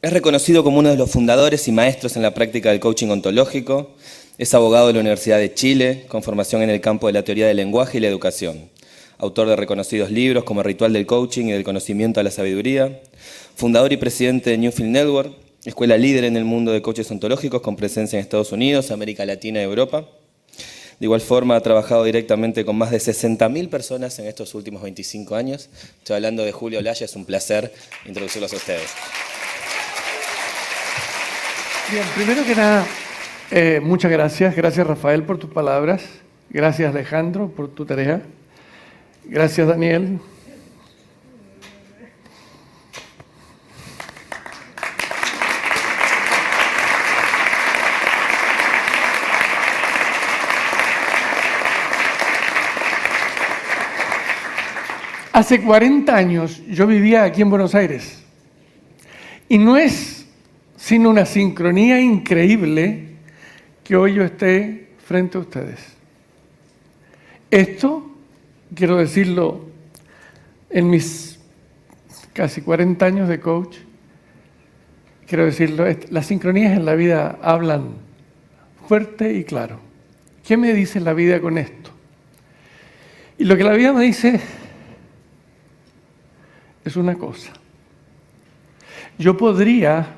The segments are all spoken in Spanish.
Es reconocido como uno de los fundadores y maestros en la práctica del coaching ontológico. Es abogado de la Universidad de Chile, con formación en el campo de la teoría del lenguaje y la educación. Autor de reconocidos libros como Ritual del Coaching y del Conocimiento a la Sabiduría. Fundador y presidente de Newfield Network, escuela líder en el mundo de coaches ontológicos con presencia en Estados Unidos, América Latina y Europa. De igual forma, ha trabajado directamente con más de 60.000 personas en estos últimos 25 años. Estoy hablando de Julio Olaya, es un placer introducirlos a ustedes. Bien, primero que nada, muchas gracias. Gracias, Rafael, por tus palabras. Gracias, Alejandro, por tu tarea. Gracias, Daniel. Hace 40 años yo vivía aquí en Buenos Aires y no es sino una sincronía increíble que hoy yo esté frente a ustedes. Esto, quiero decirlo, en mis casi 40 años de coach, quiero decirlo, las sincronías en la vida hablan fuerte y claro. ¿Qué me dice la vida con esto? Y lo que la vida me dice es una cosa. Yo podría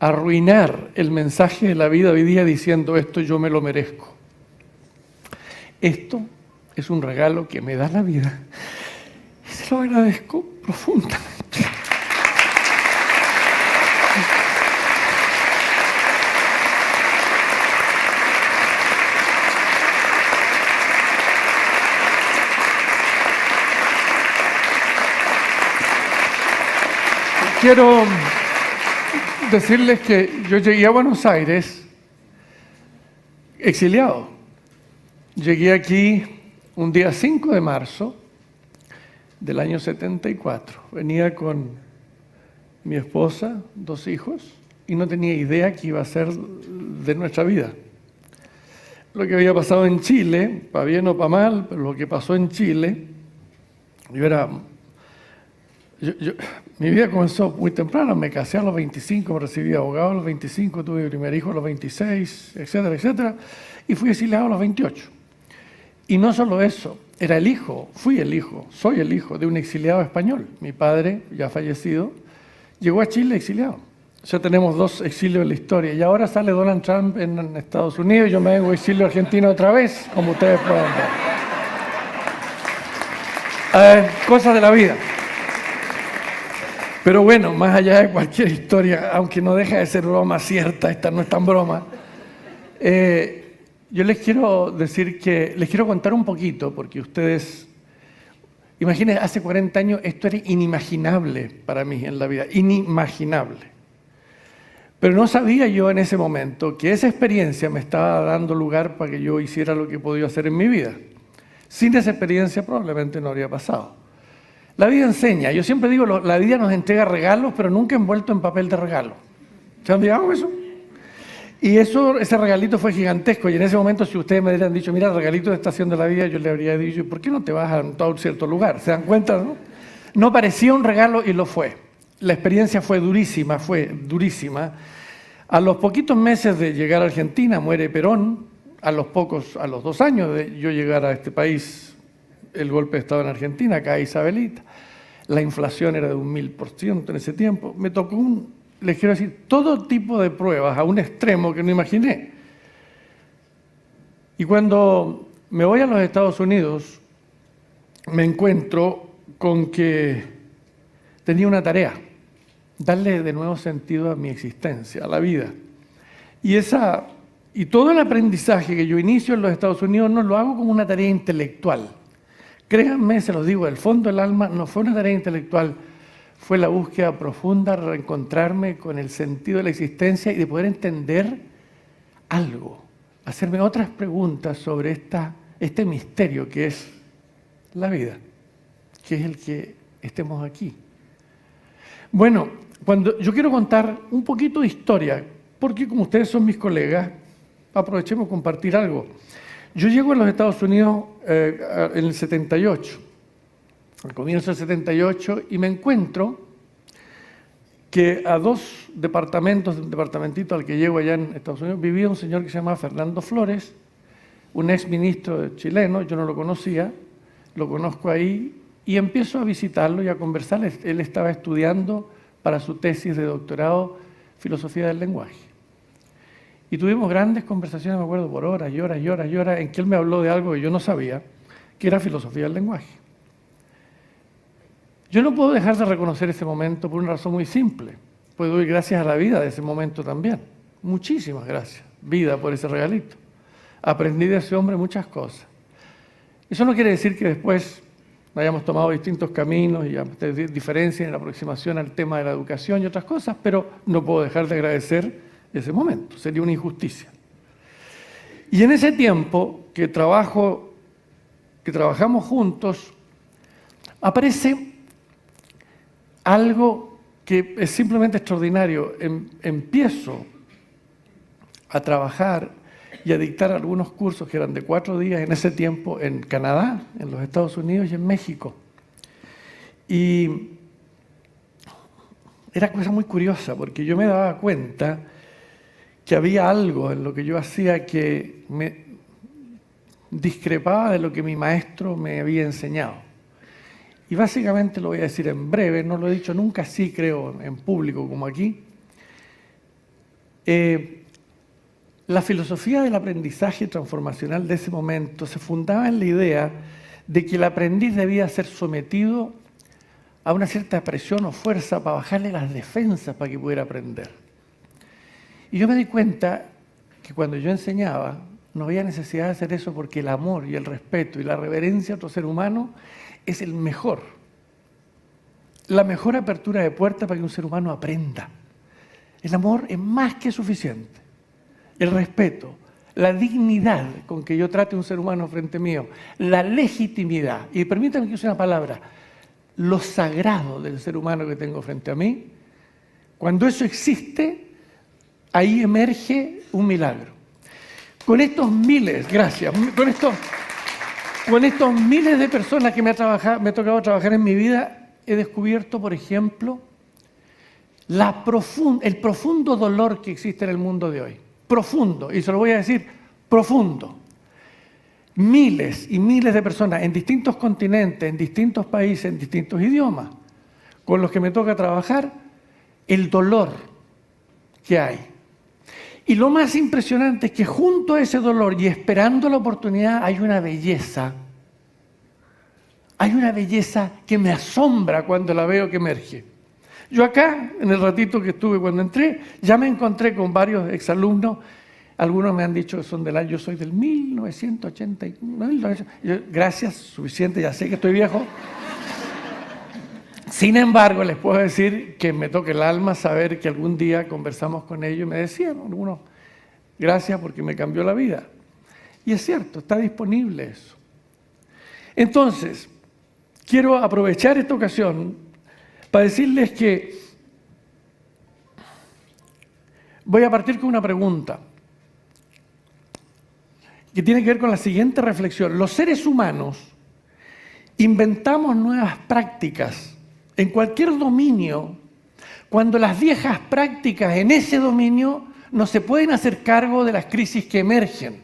arruinar el mensaje de la vida hoy día diciendo esto yo me lo merezco. Esto es un regalo que me da la vida y se lo agradezco profundamente. Quiero decirles que yo llegué a Buenos Aires exiliado. Llegué aquí un día 5 de marzo del año 74. Venía con mi esposa, 2 hijos, y no tenía idea qué iba a ser de nuestra vida. Lo que había pasado en Chile, para bien o para mal, pero lo que pasó en Chile, mi vida comenzó muy temprano, me casé a los 25, me recibí de abogado a los 25, tuve mi primer hijo a los 26, etcétera, etcétera, y fui exiliado a los 28. Y no solo eso, soy el hijo de un exiliado español. Mi padre, ya fallecido, llegó a Chile exiliado. O sea, tenemos 2 exilios en la historia. Y ahora sale Donald Trump en Estados Unidos y yo me vengo a exilio argentino otra vez, como ustedes pueden ver. Cosas de la vida. Pero bueno, más allá de cualquier historia, aunque no deja de ser broma cierta, esta no es tan broma, yo les quiero decir que, les quiero contar un poquito, porque ustedes, imagínense, hace 40 años esto era inimaginable para mí en la vida, inimaginable. Pero no sabía yo en ese momento que esa experiencia me estaba dando lugar para que yo hiciera lo que podía hacer en mi vida. Sin esa experiencia probablemente no habría pasado. La vida enseña. Yo siempre digo, la vida nos entrega regalos, pero nunca envuelto en papel de regalo. ¿Se han fijado eso? Y ese regalito fue gigantesco. Y en ese momento, si ustedes me hubieran dicho, mira, el regalito de estación de la vida, yo le habría dicho, ¿por qué no te vas a un cierto lugar? ¿Se dan cuenta, no? No parecía un regalo y lo fue. La experiencia fue durísima, A los poquitos meses de llegar a Argentina, muere Perón. A los 2 años de yo llegar a este país, el golpe de Estado en Argentina, cae Isabelita. La inflación era de 1000% en ese tiempo. Me tocó les quiero decir, todo tipo de pruebas a un extremo que no imaginé. Y cuando me voy a los Estados Unidos, me encuentro con que tenía una tarea, darle de nuevo sentido a mi existencia, a la vida. Y todo el aprendizaje que yo inicio en los Estados Unidos no lo hago como una tarea intelectual. Créanme, se los digo, del fondo del alma, no fue una tarea intelectual, fue la búsqueda profunda, reencontrarme con el sentido de la existencia y de poder entender algo, hacerme otras preguntas sobre este misterio que es la vida, que es el que estemos aquí. Bueno, yo quiero contar un poquito de historia, porque como ustedes son mis colegas, aprovechemos a compartir algo. Yo llego a los Estados Unidos en el 78, al comienzo del 78, y me encuentro que a 2 departamentos, de un departamentito al que llego allá en Estados Unidos, vivía un señor que se llama Fernando Flores, un ex ministro chileno. Yo no lo conocía, lo conozco ahí y empiezo a visitarlo y a conversar. Él estaba estudiando para su tesis de doctorado filosofía del lenguaje. Y tuvimos grandes conversaciones, me acuerdo, por horas y horas y horas y horas, en que él me habló de algo que yo no sabía, que era filosofía del lenguaje. Yo no puedo dejar de reconocer ese momento por una razón muy simple. Pues doy gracias a la vida de ese momento también. Muchísimas gracias, vida, por ese regalito. Aprendí de ese hombre muchas cosas. Eso no quiere decir que después hayamos tomado distintos caminos y diferencias en la aproximación al tema de la educación y otras cosas, pero no puedo dejar de agradecer ese momento. Sería una injusticia. Y en ese tiempo que trabajamos juntos, aparece algo que es simplemente extraordinario. Empiezo a trabajar y a dictar algunos cursos que eran de 4 días en ese tiempo en Canadá, en los Estados Unidos y en México. Y era cosa muy curiosa porque yo me daba cuenta que había algo en lo que yo hacía que me discrepaba de lo que mi maestro me había enseñado. Y básicamente lo voy a decir en breve, no lo he dicho nunca así, creo, en público como aquí. La filosofía del aprendizaje transformacional de ese momento se fundaba en la idea de que el aprendiz debía ser sometido a una cierta presión o fuerza para bajarle las defensas para que pudiera aprender. Y yo me di cuenta que cuando yo enseñaba no había necesidad de hacer eso porque el amor y el respeto y la reverencia a otro ser humano es la mejor apertura de puerta para que un ser humano aprenda. El amor es más que suficiente. El respeto, la dignidad con que yo trate a un ser humano frente mío, la legitimidad, y permítanme que use una palabra, lo sagrado del ser humano que tengo frente a mí, cuando eso existe, ahí emerge un milagro. Con estos miles, gracias, con estos miles de personas que me ha tocado trabajar en mi vida, he descubierto, por ejemplo, el profundo dolor que existe en el mundo de hoy. Profundo, y se lo voy a decir, profundo. Miles y miles de personas en distintos continentes, en distintos países, en distintos idiomas, con los que me toca trabajar, el dolor que hay. Y lo más impresionante es que junto a ese dolor y esperando la oportunidad hay una belleza. Hay una belleza que me asombra cuando la veo que emerge. Yo acá, en el ratito que estuve cuando entré, ya me encontré con varios exalumnos. Algunos me han dicho que son yo soy del 1989. Gracias, suficiente, ya sé que estoy viejo. Sin embargo, les puedo decir que me toca el alma saber que algún día conversamos con ellos y me decían algunos, gracias porque me cambió la vida. Y es cierto, está disponible eso. Entonces, quiero aprovechar esta ocasión para decirles que voy a partir con una pregunta que tiene que ver con la siguiente reflexión. Los seres humanos inventamos nuevas prácticas en cualquier dominio cuando las viejas prácticas en ese dominio no se pueden hacer cargo de las crisis que emergen.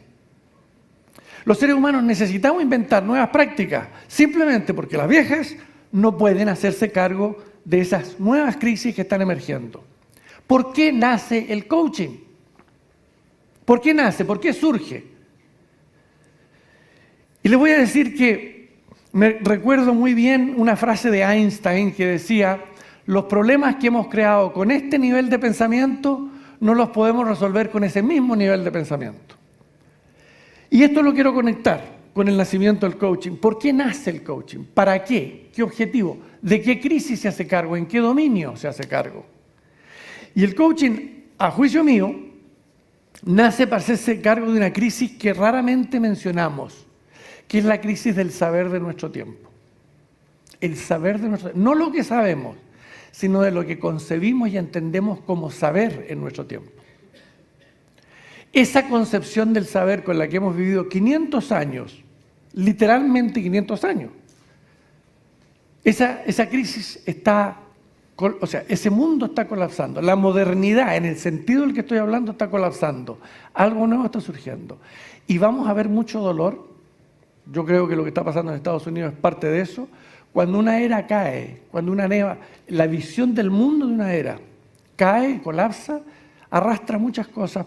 Los seres humanos necesitamos inventar nuevas prácticas simplemente porque las viejas no pueden hacerse cargo de esas nuevas crisis que están emergiendo. ¿Por qué nace el coaching? ¿Por qué nace? ¿Por qué surge? Y les voy a decir que me recuerdo muy bien una frase de Einstein que decía: los problemas que hemos creado con este nivel de pensamiento no los podemos resolver con ese mismo nivel de pensamiento. Y esto lo quiero conectar con el nacimiento del coaching. ¿Por qué nace el coaching? ¿Para qué? ¿Qué objetivo? ¿De qué crisis se hace cargo? ¿En qué dominio se hace cargo? Y el coaching, a juicio mío, nace para hacerse cargo de una crisis que raramente mencionamos, que es la crisis del saber de nuestro tiempo. El saber de nuestro tiempo. No lo que sabemos, sino de lo que concebimos y entendemos como saber en nuestro tiempo. Esa concepción del saber con la que hemos vivido 500 años, literalmente 500 años, esa crisis está O sea, ese mundo está colapsando. La modernidad, en el sentido del que estoy hablando, está colapsando. Algo nuevo está surgiendo. Y vamos a ver mucho dolor. Yo creo que lo que está pasando en Estados Unidos es parte de eso. Cuando una era cae, cuando la visión del mundo de una era cae, colapsa, arrastra muchas cosas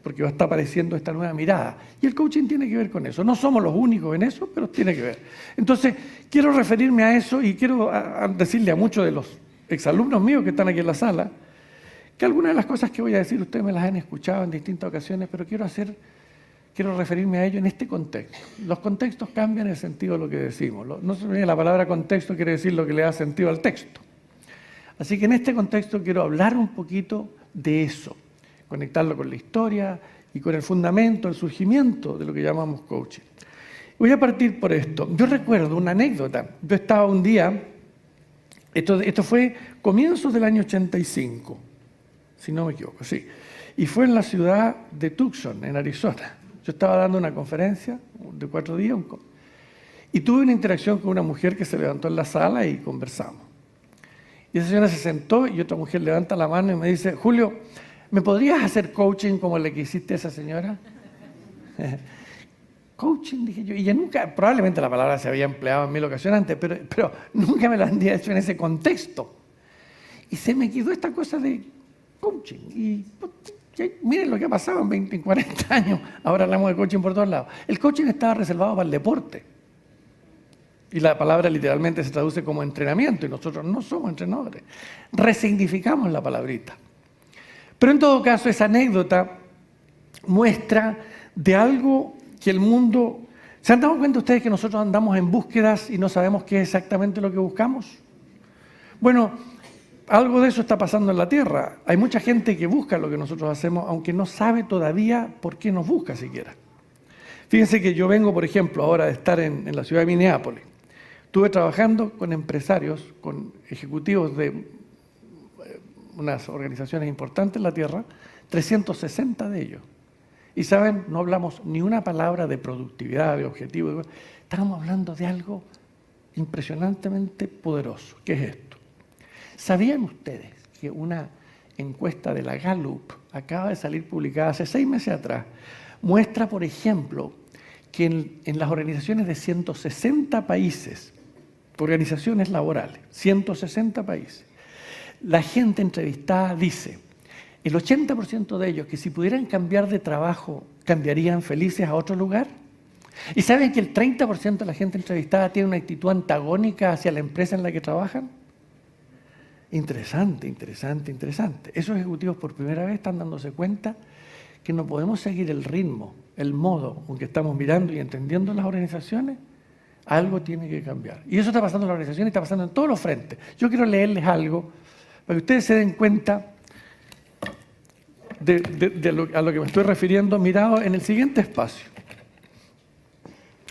porque está apareciendo esta nueva mirada. Y el coaching tiene que ver con eso. No somos los únicos en eso, pero tiene que ver. Entonces, quiero referirme a eso y quiero decirle a muchos de los exalumnos míos que están aquí en la sala, que algunas de las cosas que voy a decir ustedes me las han escuchado en distintas ocasiones, pero quiero referirme a ello en este contexto. Los contextos cambian el sentido de lo que decimos. No se olviden, la palabra contexto quiere decir lo que le da sentido al texto. Así que en este contexto quiero hablar un poquito de eso, conectarlo con la historia y con el fundamento, el surgimiento de lo que llamamos coaching. Voy a partir por esto. Yo recuerdo una anécdota. Yo estaba un día, esto fue comienzos del año 85, si no me equivoco, sí. Y fue en la ciudad de Tucson, en Arizona. Yo estaba dando una conferencia de 4 días y tuve una interacción con una mujer que se levantó en la sala y conversamos. Y esa señora se sentó y otra mujer levanta la mano y me dice, Julio, ¿me podrías hacer coaching como le que hiciste a esa señora? Coaching, dije yo. Y ella nunca, probablemente la palabra se había empleado en 1000 ocasiones antes, pero nunca me la había hecho en ese contexto. Y se me quedó esta cosa de coaching. Y miren lo que ha pasado en 20, 40 años. Ahora hablamos de coaching por todos lados. El coaching estaba reservado para el deporte. Y la palabra literalmente se traduce como entrenamiento. Y nosotros no somos entrenadores. Resignificamos la palabrita. Pero en todo caso, esa anécdota muestra de algo que el mundo... ¿Se han dado cuenta ustedes que nosotros andamos en búsquedas y no sabemos qué es exactamente lo que buscamos? Bueno, algo de eso está pasando en la Tierra. Hay mucha gente que busca lo que nosotros hacemos, aunque no sabe todavía por qué nos busca siquiera. Fíjense que yo vengo, por ejemplo, ahora de estar en la ciudad de Minneapolis. Estuve trabajando con empresarios, con ejecutivos de unas organizaciones importantes en la Tierra, 360 de ellos. Y saben, no hablamos ni una palabra de productividad, de objetivo. Estábamos hablando de algo impresionantemente poderoso. ¿Qué es esto? ¿Sabían ustedes que una encuesta de la Gallup acaba de salir publicada hace 6 meses atrás? Muestra, por ejemplo, que en las organizaciones de 160 países, organizaciones laborales, 160 países, la gente entrevistada dice, el 80% de ellos que si pudieran cambiar de trabajo, cambiarían felices a otro lugar. ¿Y saben que el 30% de la gente entrevistada tiene una actitud antagónica hacia la empresa en la que trabajan? Interesante, interesante, interesante. Esos ejecutivos por primera vez están dándose cuenta que no podemos seguir el ritmo, el modo con que estamos mirando y entendiendo las organizaciones. Algo tiene que cambiar. Y eso está pasando en la organización y está pasando en todos los frentes. Yo quiero leerles algo para que ustedes se den cuenta a lo que me estoy refiriendo, mirado en el siguiente espacio.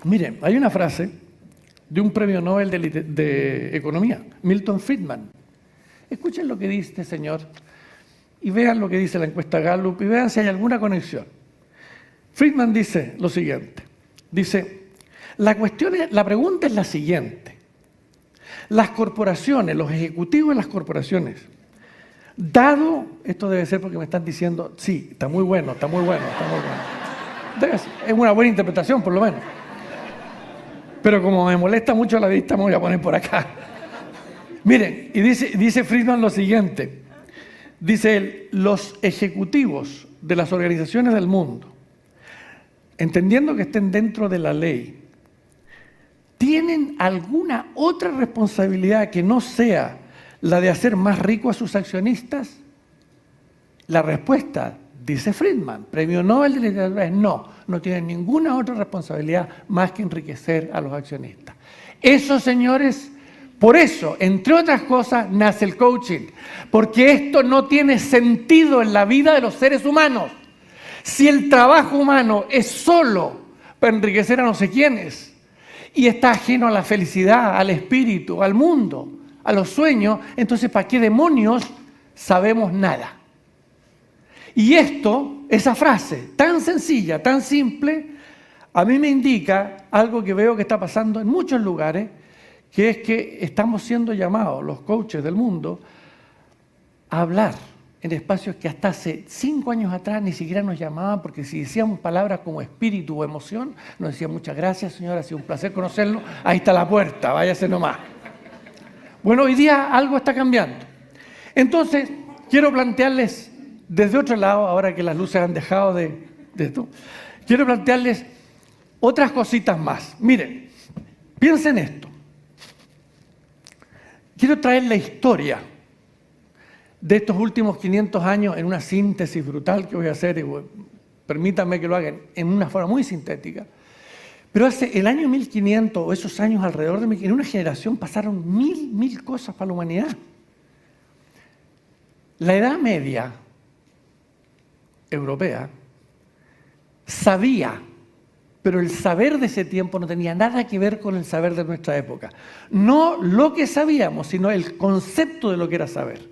Miren, hay una frase de un premio Nobel de Economía, Milton Friedman. Escuchen lo que dice este señor y vean lo que dice la encuesta Gallup y vean si hay alguna conexión. Friedman dice lo siguiente. Dice, la pregunta es la siguiente. Las corporaciones, los ejecutivos de las corporaciones, dado, esto debe ser porque me están diciendo, sí, está muy bueno, está muy bueno, está muy bueno. Es una buena interpretación, por lo menos. Pero como me molesta mucho la vista, me voy a poner por acá. Miren, y dice Friedman lo siguiente. Dice él, los ejecutivos de las organizaciones del mundo, entendiendo que estén dentro de la ley, ¿tienen alguna otra responsabilidad que no sea la de hacer más rico a sus accionistas? La respuesta, dice Friedman, premio Nobel de Literatura, es no, no tienen ninguna otra responsabilidad más que enriquecer a los accionistas. Eso, señores, por eso, entre otras cosas, nace el coaching, porque esto no tiene sentido en la vida de los seres humanos. Si el trabajo humano es solo para enriquecer a no sé quiénes y está ajeno a la felicidad, al espíritu, al mundo, a los sueños, entonces ¿para qué demonios sabemos nada? Y esto, esa frase tan sencilla, tan simple, a mí me indica algo que veo que está pasando en muchos lugares, que es que estamos siendo llamados, los coaches del mundo, a hablar en espacios que hasta hace 5 años atrás ni siquiera nos llamaban, porque si decíamos palabras como espíritu o emoción, nos decían muchas gracias, señora, ha sido un placer conocerlo, ahí está la puerta, váyase nomás. Bueno, hoy día algo está cambiando. Entonces, quiero plantearles desde otro lado, ahora que las luces han dejado de esto, quiero plantearles otras cositas más. Miren, piensen esto. Quiero traer la historia de estos últimos 500 años en una síntesis brutal que voy a hacer, y permítanme que lo hagan en una forma muy sintética. Pero hace el año 1500, o esos años alrededor de 1500, en una generación pasaron mil cosas para la humanidad. La Edad Media europea sabía, pero el saber de ese tiempo no tenía nada que ver con el saber de nuestra época. No lo que sabíamos, sino el concepto de lo que era saber.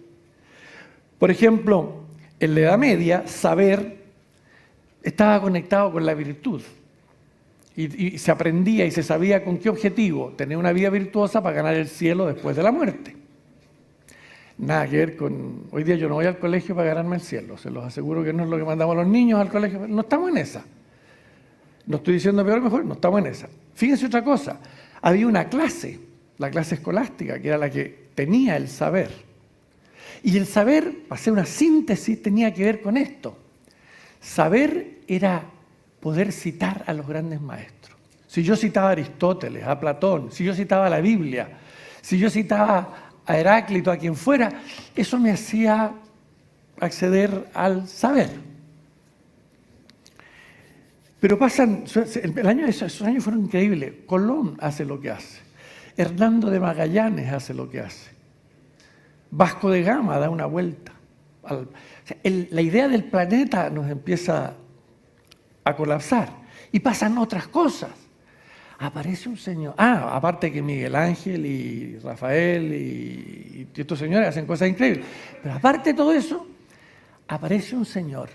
Por ejemplo, en la Edad Media, saber estaba conectado con la virtud. Y se aprendía y se sabía con qué objetivo: tener una vida virtuosa para ganar el cielo después de la muerte. Nada que ver con... Hoy día yo no voy al colegio para ganarme el cielo, se los aseguro que no es lo que mandamos a los niños al colegio. No estamos en esa. No estoy diciendo peor o mejor, no estamos en esa. Fíjense otra cosa, había una clase, la clase escolástica, que era la que tenía el saber. Y el saber, para hacer una síntesis, tenía que ver con esto. Saber era poder citar a los grandes maestros. Si yo citaba a Aristóteles, a Platón, si yo citaba la Biblia, si yo citaba a Heráclito, a quien fuera, eso me hacía acceder al saber. Pero pasan, esos años fueron increíbles. Colón hace lo que hace. Hernando de Magallanes hace lo que hace. Vasco de Gama da una vuelta. La idea del planeta nos empieza a colapsar. Y pasan otras cosas. Aparece un señor, aparte que Miguel Ángel y Rafael y estos señores hacen cosas increíbles, pero aparte de todo eso, aparece un señor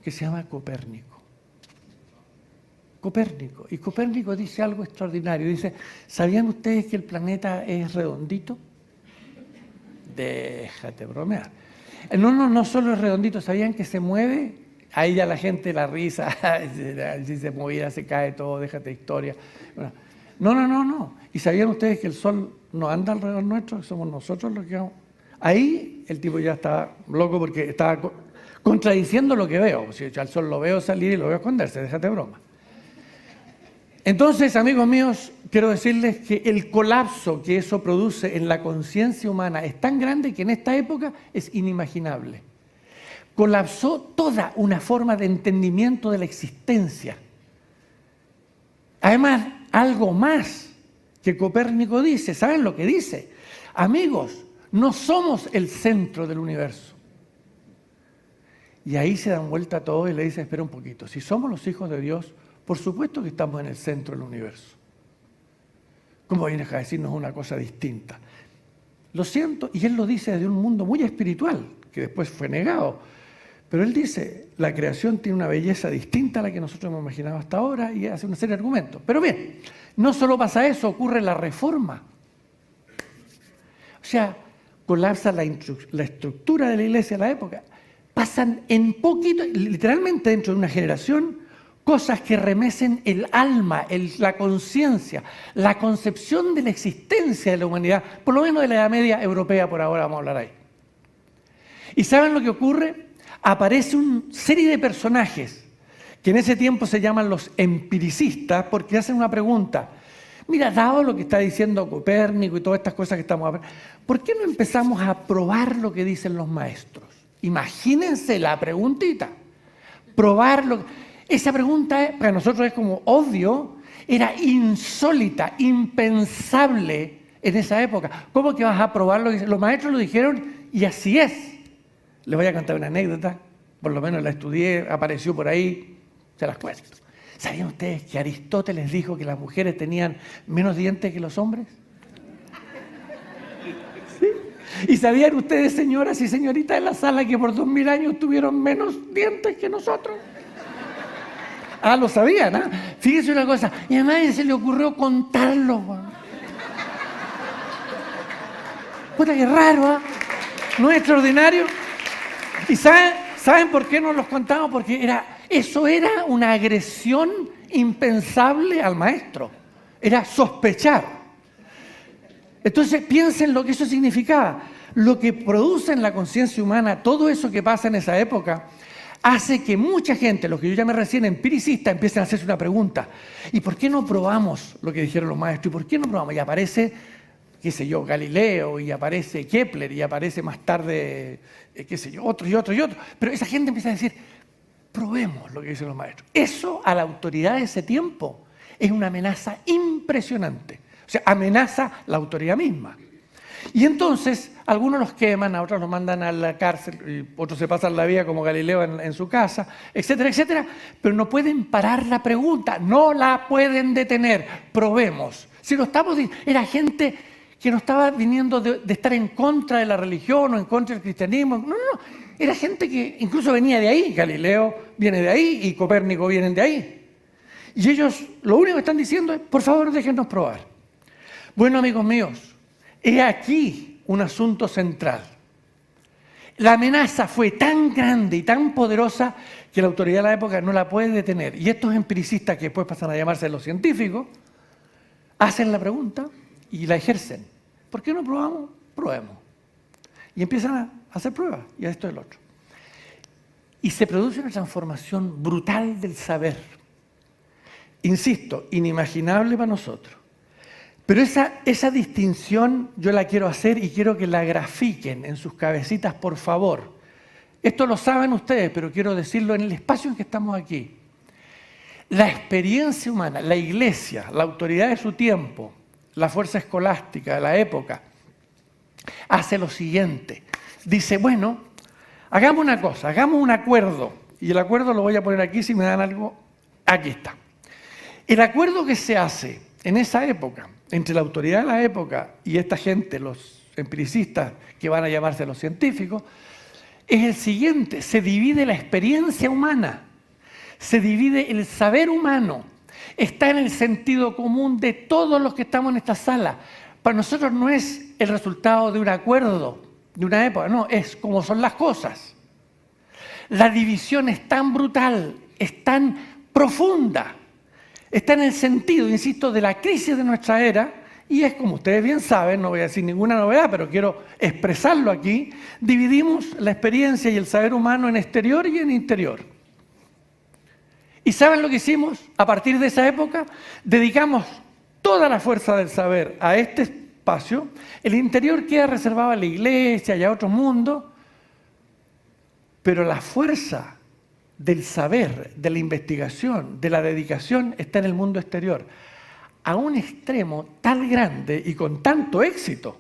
que se llama Copérnico. Y Copérnico dice algo extraordinario, dice: ¿sabían ustedes que el planeta es redondito? Déjate bromear. No solo es redondito, ¿sabían que se mueve? Ahí ya la gente, la risa, si se moviera se cae todo, déjate historia. Bueno, no. ¿Y sabían ustedes que el sol no anda alrededor nuestro? Somos nosotros los que vamos. Ahí el tipo ya estaba loco porque estaba contradiciendo lo que veo. Si al sol lo veo salir y lo veo esconderse, déjate broma. Entonces, amigos míos, quiero decirles que el colapso que eso produce en la conciencia humana es tan grande que en esta época es inimaginable. Colapsó toda una forma de entendimiento de la existencia. Además, algo más que Copérnico dice, ¿saben lo que dice? Amigos, no somos el centro del universo. Y ahí se dan vuelta a todo y le dice: espera un poquito, si somos los hijos de Dios, por supuesto que estamos en el centro del universo. ¿Cómo vienes a decirnos una cosa distinta? Lo siento, y él lo dice desde un mundo muy espiritual, que después fue negado. Pero él dice, la creación tiene una belleza distinta a la que nosotros hemos imaginado hasta ahora, y hace una serie de argumentos. Pero bien, no solo pasa eso, ocurre la Reforma. O sea, colapsa la estructura de la iglesia de la época. Pasan en poquito, literalmente dentro de una generación, cosas que remecen el alma, la conciencia, la concepción de la existencia de la humanidad, por lo menos de la Edad Media europea, por ahora vamos a hablar ahí. ¿Y saben lo que ocurre? Aparece una serie de personajes que en ese tiempo se llaman los empiricistas, porque hacen una pregunta. Mira, dado lo que está diciendo Copérnico y todas estas cosas que estamos hablando, ¿por qué no empezamos a probar lo que dicen los maestros? Imagínense la preguntita. Probarlo. Esa pregunta para nosotros es como obvio, era insólita, impensable en esa época. ¿Cómo que vas a probar lo que dicen? Los maestros lo dijeron y así es. Les voy a contar una anécdota, por lo menos la estudié, apareció por ahí, se las cuento. ¿Sabían ustedes que Aristóteles dijo que las mujeres tenían menos dientes que los hombres? ¿Sí? ¿Y sabían ustedes, señoras y señoritas de la sala, que por 2000 años tuvieron menos dientes que nosotros? Lo sabían, ¿ah? Fíjense una cosa, y a nadie se le ocurrió contarlo. Puta, qué raro, ¿ah? ¿No es extraordinario? ¿Y saben por qué nos los contamos? Porque eso era una agresión impensable al maestro. Era sospechar. Entonces piensen lo que eso significaba. Lo que produce en la conciencia humana, todo eso que pasa en esa época, hace que mucha gente, los que yo llamé recién empiricistas, empiecen a hacerse una pregunta. ¿Y por qué no probamos lo que dijeron los maestros? ¿Y por qué no probamos? Y aparece, qué sé yo, Galileo, y aparece Kepler, y aparece más tarde, qué sé yo, otro y otro y otro. Pero esa gente empieza a decir, probemos lo que dicen los maestros. Eso a la autoridad de ese tiempo es una amenaza impresionante. O sea, amenaza la autoridad misma. Y entonces, algunos los queman, a otros los mandan a la cárcel, y otros se pasan la vida como Galileo en su casa, etcétera, etcétera. Pero no pueden parar la pregunta, no la pueden detener. Probemos. Si lo estamos diciendo, era gente que no estaba viniendo de estar en contra de la religión o en contra del cristianismo. No. Era gente que incluso venía de ahí. Galileo viene de ahí y Copérnico vienen de ahí. Y ellos lo único que están diciendo es, por favor, déjenos probar. Bueno, amigos míos, he aquí un asunto central. La amenaza fue tan grande y tan poderosa que la autoridad de la época no la puede detener. Y estos empiricistas, que después pasan a llamarse los científicos, hacen la pregunta y la ejercen. ¿Por qué no probamos? Probemos. Y empiezan a hacer pruebas, y a esto y el otro. Y se produce una transformación brutal del saber. Insisto, inimaginable para nosotros. Pero esa distinción yo la quiero hacer y quiero que la grafiquen en sus cabecitas, por favor. Esto lo saben ustedes, pero quiero decirlo en el espacio en que estamos aquí. La experiencia humana, la iglesia, la autoridad de su tiempo, la fuerza escolástica de la época, hace lo siguiente. Dice, bueno, hagamos una cosa, hagamos un acuerdo. Y el acuerdo lo voy a poner aquí, si me dan algo, aquí está. El acuerdo que se hace en esa época, entre la autoridad de la época y esta gente, los empiricistas que van a llamarse los científicos, es el siguiente: se divide la experiencia humana, se divide el saber humano, está en el sentido común de todos los que estamos en esta sala. Para nosotros no es el resultado de un acuerdo, de una época, no, es como son las cosas. La división es tan brutal, es tan profunda, está en el sentido, insisto, de la crisis de nuestra era, y es como ustedes bien saben, no voy a decir ninguna novedad, pero quiero expresarlo aquí, dividimos la experiencia y el saber humano en exterior y en interior. ¿Y saben lo que hicimos? A partir de esa época, dedicamos toda la fuerza del saber a este espacio. El interior queda reservado a la iglesia y a otro mundo, pero la fuerza del saber, de la investigación, de la dedicación está en el mundo exterior, a un extremo tan grande y con tanto éxito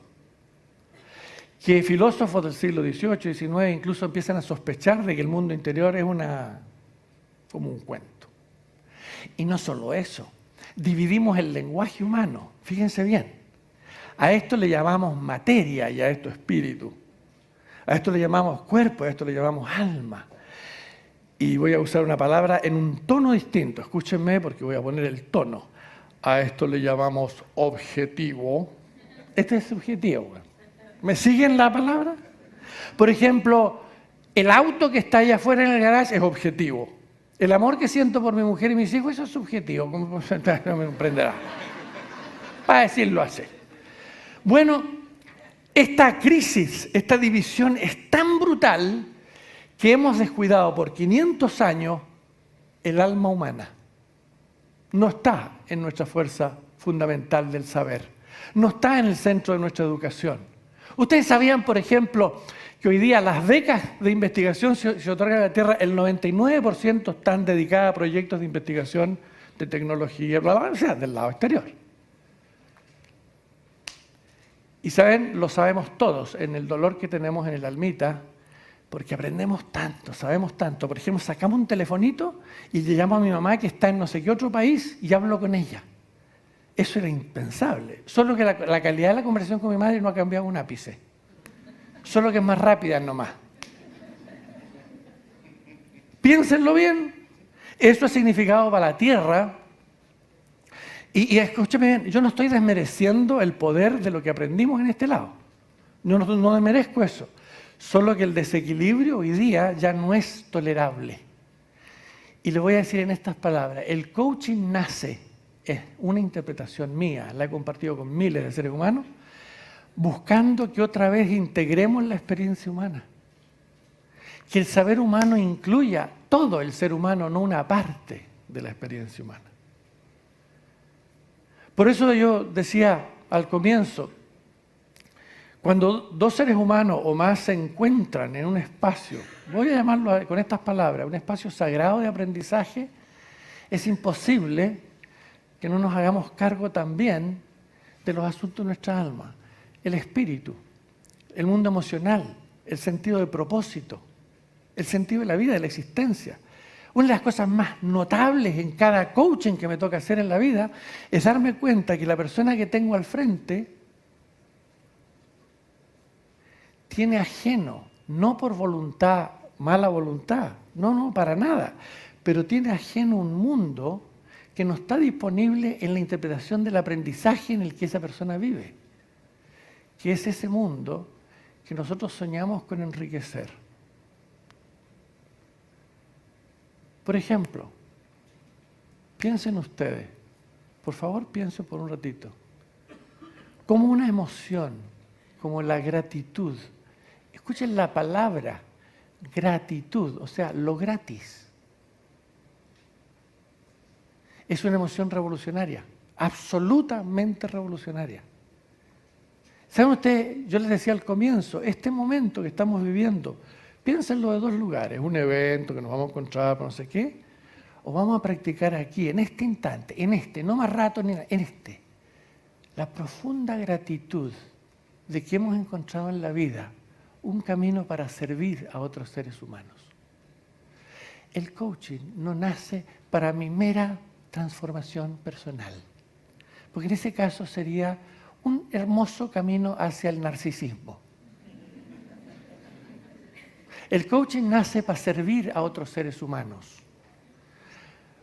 que filósofos del siglo XVIII y XIX incluso empiezan a sospechar de que el mundo interior es como un cuento. Y no solo eso, dividimos el lenguaje humano, fíjense bien, a esto le llamamos materia y a esto espíritu, a esto le llamamos cuerpo, a esto le llamamos alma. Y voy a usar una palabra en un tono distinto, escúchenme porque voy a poner el tono. A esto le llamamos objetivo. Este es subjetivo. ¿Me siguen la palabra? Por ejemplo, el auto que está allá afuera en el garaje es objetivo. El amor que siento por mi mujer y mis hijos, eso es subjetivo. No me comprenderá. Para decirlo así. Bueno, esta crisis, esta división es tan brutal que hemos descuidado por 500 años el alma humana. No está en nuestra fuerza fundamental del saber. No está en el centro de nuestra educación. Ustedes sabían, por ejemplo, que hoy día las becas de investigación se otorgan en la Tierra, el 99% están dedicadas a proyectos de investigación de tecnología, bla, bla, o sea, del lado exterior. Y saben, lo sabemos todos, en el dolor que tenemos en el almita, porque aprendemos tanto, sabemos tanto. Por ejemplo, sacamos un telefonito y le llamo a mi mamá que está en no sé qué otro país y hablo con ella. Eso era impensable. Solo que la calidad de la conversación con mi madre no ha cambiado un ápice. Solo que es más rápida nomás. Piénsenlo bien. Eso ha significado para la Tierra. Y escúcheme bien, yo no estoy desmereciendo el poder de lo que aprendimos en este lado. No merezco eso. Solo que el desequilibrio hoy día ya no es tolerable. Y le voy a decir en estas palabras, el coaching nace, es una interpretación mía, la he compartido con miles de seres humanos, buscando que otra vez integremos la experiencia humana. Que el saber humano incluya todo el ser humano, no una parte de la experiencia humana. Por eso yo decía al comienzo, cuando dos seres humanos o más se encuentran en un espacio, voy a llamarlo con estas palabras, un espacio sagrado de aprendizaje, es imposible que no nos hagamos cargo también de los asuntos de nuestra alma, el espíritu, el mundo emocional, el sentido de propósito, el sentido de la vida, de la existencia. Una de las cosas más notables en cada coaching que me toca hacer en la vida es darme cuenta que la persona que tengo al frente tiene ajeno, no por voluntad, mala voluntad, no, para nada, pero tiene ajeno un mundo que no está disponible en la interpretación del aprendizaje en el que esa persona vive, que es ese mundo que nosotros soñamos con enriquecer. Por ejemplo, piensen ustedes, por favor piensen por un ratito, como una emoción, como la gratitud. Escuchen la palabra gratitud, o sea, lo gratis. Es una emoción revolucionaria, absolutamente revolucionaria. ¿Saben ustedes? Yo les decía al comienzo, este momento que estamos viviendo, piénsenlo de dos lugares, un evento que nos vamos a encontrar, no sé qué, o vamos a practicar aquí, en este instante, no más rato ni nada, en este. La profunda gratitud de que hemos encontrado en la vida un camino para servir a otros seres humanos. El coaching no nace para mi mera transformación personal, porque en ese caso sería un hermoso camino hacia el narcisismo. El coaching nace para servir a otros seres humanos.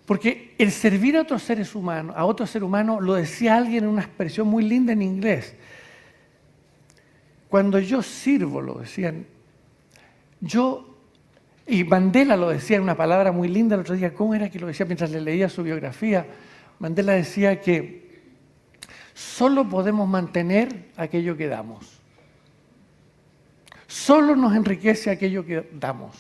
Porque el servir a otros seres humanos, a otro ser humano, lo decía alguien en una expresión muy linda en inglés. Cuando yo sirvo, lo decían, y Mandela lo decía en una palabra muy linda el otro día, ¿cómo era que lo decía mientras le leía su biografía? Mandela decía que solo podemos mantener aquello que damos. Solo nos enriquece aquello que damos.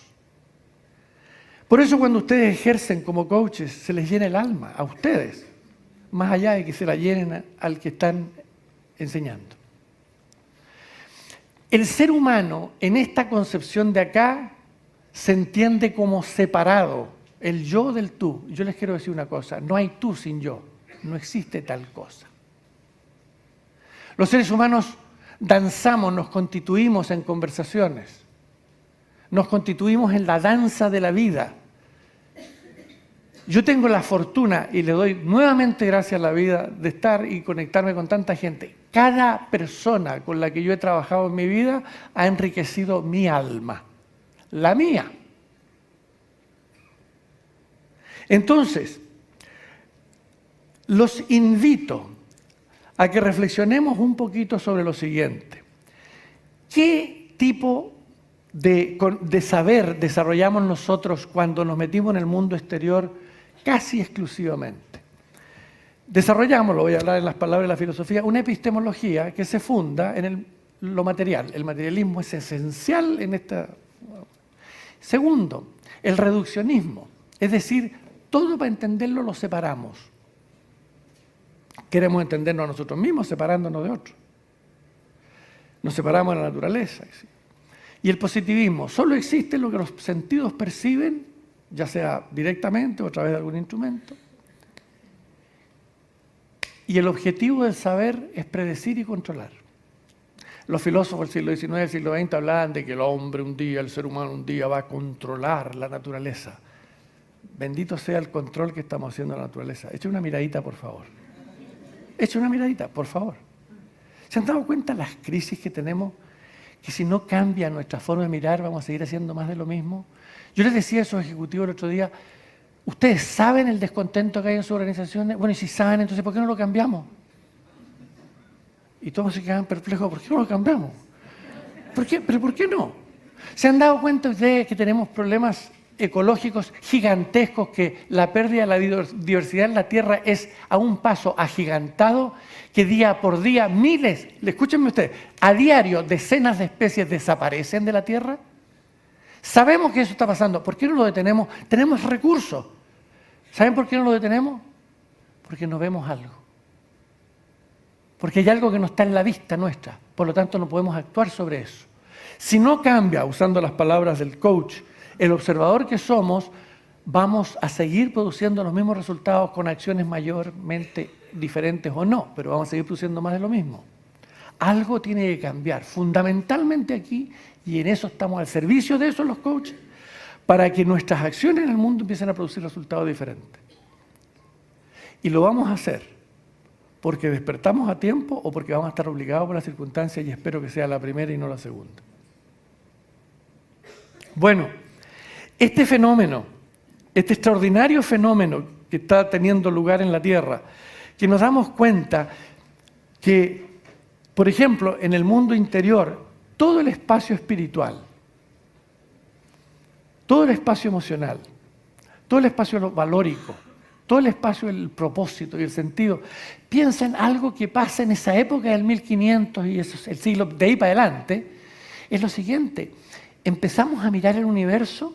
Por eso cuando ustedes ejercen como coaches, se les llena el alma a ustedes, más allá de que se la llenen al que están enseñando. El ser humano, en esta concepción de acá, se entiende como separado, el yo del tú. Yo les quiero decir una cosa, no hay tú sin yo, no existe tal cosa. Los seres humanos danzamos, nos constituimos en conversaciones, nos constituimos en la danza de la vida. Yo tengo la fortuna, y le doy nuevamente gracias a la vida, de estar y conectarme con tanta gente. Cada persona con la que yo he trabajado en mi vida ha enriquecido mi alma, la mía. Entonces, los invito a que reflexionemos un poquito sobre lo siguiente. ¿Qué tipo de saber desarrollamos nosotros cuando nos metimos en el mundo exterior casi exclusivamente? Desarrollamos, lo voy a hablar en las palabras de la filosofía, una epistemología que se funda en lo material. El materialismo es esencial en esta. Segundo, el reduccionismo, es decir, todo para entenderlo lo separamos. Queremos entendernos a nosotros mismos separándonos de otros. Nos separamos de la naturaleza. Y el positivismo, solo existe lo que los sentidos perciben, ya sea directamente o a través de algún instrumento. Y el objetivo del saber es predecir y controlar. Los filósofos del siglo XIX y del siglo XX hablaban de que el hombre un día, el ser humano un día va a controlar la naturaleza. Bendito sea el control que estamos haciendo a la naturaleza. Echen una miradita, por favor. Echen una miradita, por favor. ¿Se han dado cuenta las crisis que tenemos? Que si no cambia nuestra forma de mirar, vamos a seguir haciendo más de lo mismo. Yo les decía a esos ejecutivos el otro día, ¿ustedes saben el descontento que hay en sus organizaciones? Bueno, y si saben, entonces ¿por qué no lo cambiamos? Y todos se quedan perplejos, ¿por qué no lo cambiamos? ¿Por qué? ¿Pero por qué no? ¿Se han dado cuenta ustedes que tenemos problemas ecológicos gigantescos, que la pérdida de la biodiversidad en la Tierra es a un paso agigantado, que día por día miles, escúchenme ustedes, a diario decenas de especies desaparecen de la Tierra? Sabemos que eso está pasando. ¿Por qué no lo detenemos? Tenemos recursos. ¿Saben por qué no lo detenemos? Porque no vemos algo. Porque hay algo que no está en la vista nuestra. Por lo tanto, no podemos actuar sobre eso. Si no cambia, usando las palabras del coach, el observador que somos, vamos a seguir produciendo los mismos resultados con acciones mayormente diferentes o no, pero vamos a seguir produciendo más de lo mismo. Algo tiene que cambiar, fundamentalmente aquí, y en eso estamos al servicio de eso los coaches, para que nuestras acciones en el mundo empiecen a producir resultados diferentes. Y lo vamos a hacer porque despertamos a tiempo o porque vamos a estar obligados por las circunstancias, y espero que sea la primera y no la segunda. Bueno, este fenómeno, este extraordinario fenómeno que está teniendo lugar en la Tierra, que nos damos cuenta que, por ejemplo, en el mundo interior, todo el espacio espiritual, todo el espacio emocional, todo el espacio valórico, todo el espacio del propósito y el sentido, piensa en algo que pasa en esa época del 1500 y eso es el siglo de ahí para adelante, es lo siguiente: empezamos a mirar el universo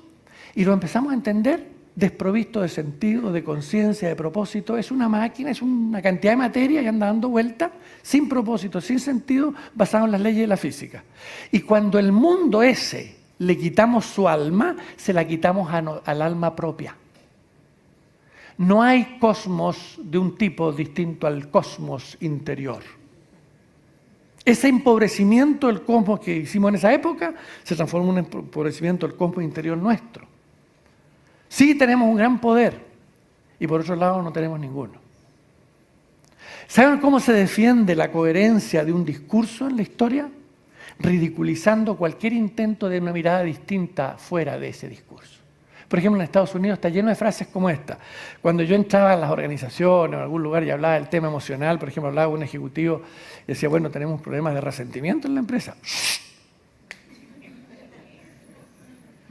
y lo empezamos a entender desprovisto de sentido, de conciencia, de propósito. Es una máquina, es una cantidad de materia que anda dando vuelta, sin propósito, sin sentido, basado en las leyes de la física. Y cuando el mundo ese le quitamos su alma, se la quitamos al alma propia. No hay cosmos de un tipo distinto al cosmos interior. Ese empobrecimiento del cosmos que hicimos en esa época se transforma en un empobrecimiento del cosmos interior nuestro. Sí tenemos un gran poder y por otro lado no tenemos ninguno. ¿Saben cómo se defiende la coherencia de un discurso en la historia? Ridiculizando cualquier intento de una mirada distinta fuera de ese discurso. Por ejemplo, en Estados Unidos está lleno de frases como esta. Cuando yo entraba a las organizaciones o en algún lugar y hablaba del tema emocional, por ejemplo, hablaba con un ejecutivo y decía, bueno, tenemos problemas de resentimiento en la empresa.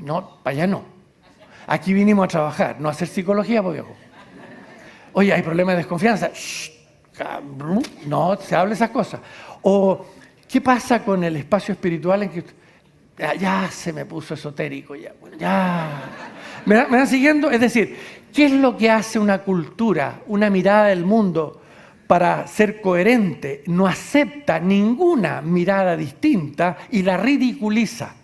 No, para allá no. Aquí vinimos a trabajar, no a hacer psicología, pues viejo. Oye, hay problemas de desconfianza. No se habla esas cosas. O, ¿qué pasa con el espacio espiritual en que ya se me puso esotérico? Ya. ¿Me van siguiendo? Es decir, ¿qué es lo que hace una cultura, una mirada del mundo para ser coherente? No acepta ninguna mirada distinta y la ridiculiza.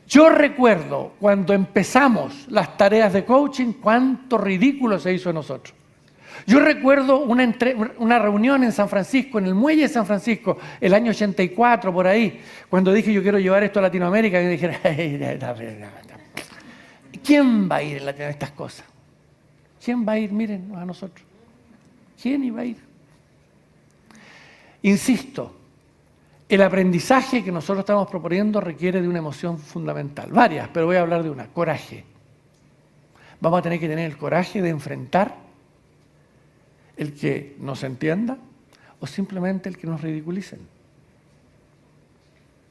Yo recuerdo cuando empezamos las tareas de coaching, cuánto ridículo se hizo de nosotros. Yo recuerdo una reunión en San Francisco, en el muelle de San Francisco, el año 84, por ahí, cuando dije yo quiero llevar esto a Latinoamérica, y me dijeron, ¿quién va a ir a estas cosas? ¿Quién va a ir? Miren a nosotros. ¿Quién iba a ir? Insisto, el aprendizaje que nosotros estamos proponiendo requiere de una emoción fundamental. Varias, pero voy a hablar de una: coraje. Vamos a tener que tener el coraje de enfrentar el que nos entienda o simplemente el que nos ridiculicen.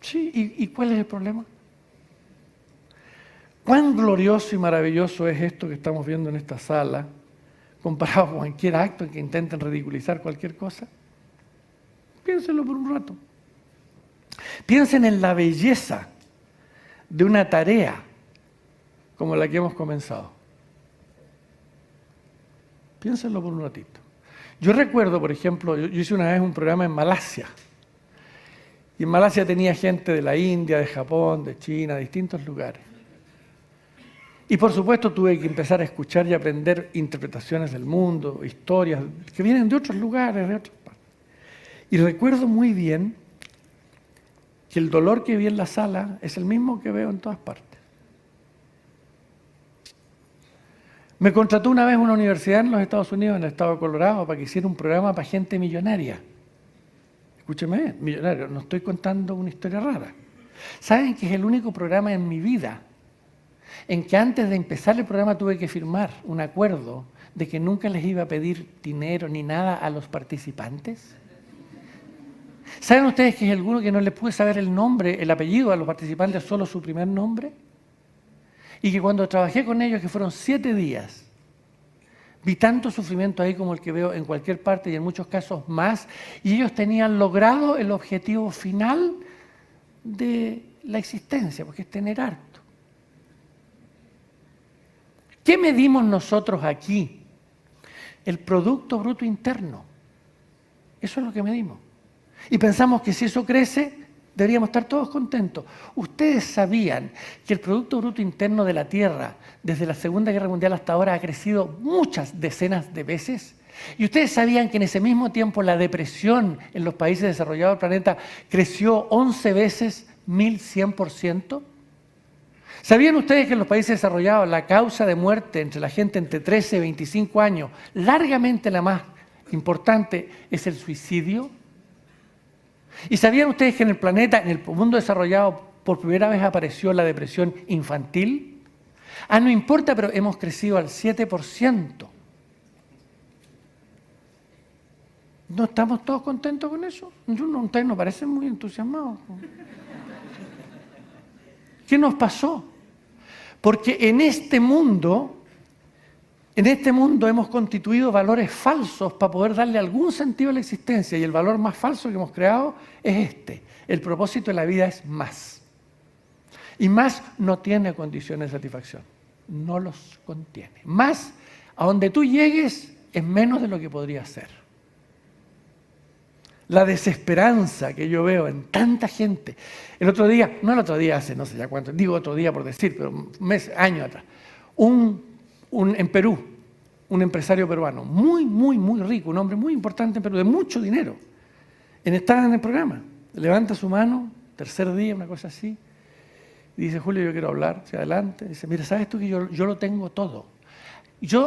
Sí, ¿y cuál es el problema? ¿Cuán glorioso y maravilloso es esto que estamos viendo en esta sala comparado con cualquier acto en que intenten ridiculizar cualquier cosa? Piénsenlo por un rato. Piensen en la belleza de una tarea como la que hemos comenzado. Piénsenlo por un ratito. Yo recuerdo, por ejemplo, yo hice una vez un programa en Malasia. Y en Malasia tenía gente de la India, de Japón, de China, de distintos lugares. Y por supuesto tuve que empezar a escuchar y aprender interpretaciones del mundo, historias que vienen de otros lugares, de otras partes. Y recuerdo muy bien que el dolor que vi en la sala es el mismo que veo en todas partes. Me contrató una vez una universidad en los Estados Unidos, en el estado de Colorado, para que hiciera un programa para gente millonaria. Escúcheme bien, millonario, no estoy contando una historia rara. ¿Saben que es el único programa en mi vida en que antes de empezar el programa tuve que firmar un acuerdo de que nunca les iba a pedir dinero ni nada a los participantes? ¿Saben ustedes que es alguno que no les pude saber el nombre, el apellido a los participantes, solo su primer nombre? Y que cuando trabajé con ellos, que fueron 7 días, vi tanto sufrimiento ahí como el que veo en cualquier parte y en muchos casos más, y ellos tenían logrado el objetivo final de la existencia, porque es tener harto. ¿Qué medimos nosotros aquí? El Producto Bruto Interno. Eso es lo que medimos. Y pensamos que si eso crece, deberíamos estar todos contentos. ¿Ustedes sabían que el Producto Bruto Interno de la Tierra, desde la Segunda Guerra Mundial hasta ahora, ha crecido muchas decenas de veces? ¿Y ustedes sabían que en ese mismo tiempo la depresión en los países desarrollados del planeta creció 11 veces 1100%? ¿Sabían ustedes que en los países desarrollados la causa de muerte entre la gente entre 13 y 25 años, largamente la más importante, es el suicidio? ¿Y sabían ustedes que en el planeta, en el mundo desarrollado, por primera vez apareció la depresión infantil? No importa, pero hemos crecido al 7%. ¿No estamos todos contentos con eso? Ustedes nos parecen muy entusiasmados. ¿Qué nos pasó? Porque en este mundo hemos constituido valores falsos para poder darle algún sentido a la existencia, y el valor más falso que hemos creado es este. El propósito de la vida es más. Y más no tiene condiciones de satisfacción. No los contiene. Más, a donde tú llegues, es menos de lo que podría ser. La desesperanza que yo veo en tanta gente. Hace no sé ya cuánto, digo otro día por decir, pero años atrás, en Perú, un empresario peruano, muy, muy, muy rico, un hombre muy importante en Perú, de mucho dinero, estaba en el programa, levanta su mano, tercer día, una cosa así, y dice: Julio, yo quiero hablar, hacia adelante. Dice: mira, ¿sabes tú que yo lo tengo todo?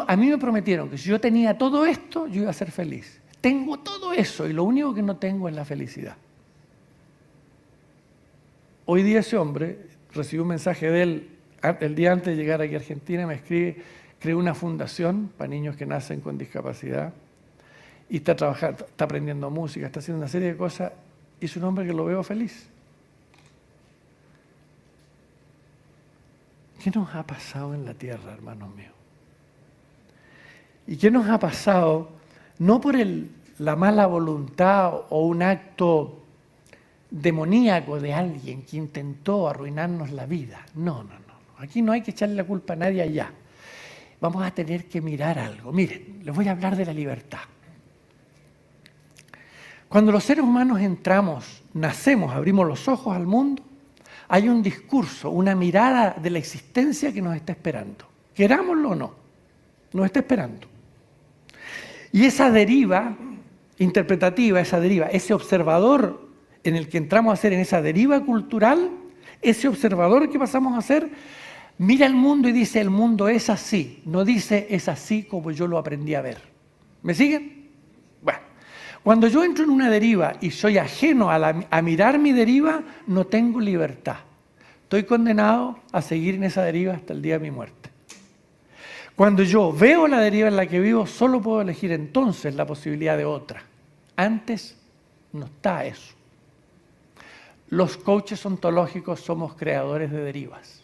A mí me prometieron que si yo tenía todo esto, yo iba a ser feliz. Tengo todo eso y lo único que no tengo es la felicidad. Hoy día ese hombre, recibí un mensaje de él el día antes de llegar aquí a Argentina, me escribe: creó una fundación para niños que nacen con discapacidad y está trabajando, está aprendiendo música, está haciendo una serie de cosas, y es un hombre que lo veo feliz. ¿Qué nos ha pasado en la tierra, hermanos míos? ¿Y qué nos ha pasado? No por la mala voluntad o un acto demoníaco de alguien que intentó arruinarnos la vida. No. Aquí no hay que echarle la culpa a nadie allá. Vamos a tener que mirar algo. Miren, les voy a hablar de la libertad. Cuando los seres humanos nacemos, abrimos los ojos al mundo, hay un discurso, una mirada de la existencia que nos está esperando. Querámoslo o no, nos está esperando. Y esa deriva interpretativa, ese observador en el que entramos a ser, en esa deriva cultural, ese observador que pasamos a ser, mira el mundo y dice: el mundo es así. No dice: es así como yo lo aprendí a ver. ¿Me siguen? Bueno, cuando yo entro en una deriva y soy ajeno a mirar mi deriva, no tengo libertad. Estoy condenado a seguir en esa deriva hasta el día de mi muerte. Cuando yo veo la deriva en la que vivo, solo puedo elegir entonces la posibilidad de otra. Antes no está eso. Los coaches ontológicos somos creadores de derivas.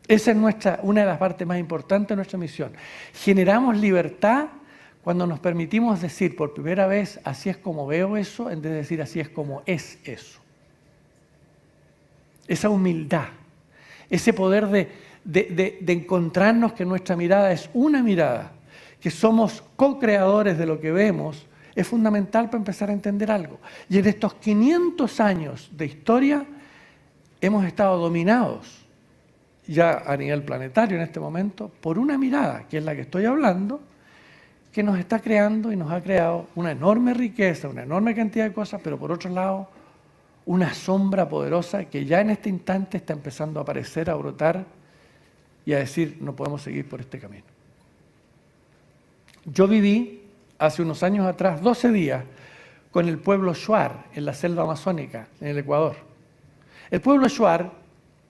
Esa es una de las partes más importantes de nuestra misión. Generamos libertad cuando nos permitimos decir por primera vez: así es como veo eso, en vez de decir: así es como es eso. Esa humildad. Ese poder de encontrarnos que nuestra mirada es una mirada, que somos co-creadores de lo que vemos, es fundamental para empezar a entender algo. Y en estos 500 años de historia hemos estado dominados, ya a nivel planetario en este momento, por una mirada, que es la que estoy hablando, que nos está creando y nos ha creado una enorme riqueza, una enorme cantidad de cosas, pero por otro lado, una sombra poderosa que ya en este instante está empezando a aparecer, a brotar y a decir: no podemos seguir por este camino. Yo viví hace unos años atrás 12 días con el pueblo Shuar en la selva amazónica, en el Ecuador. El pueblo Shuar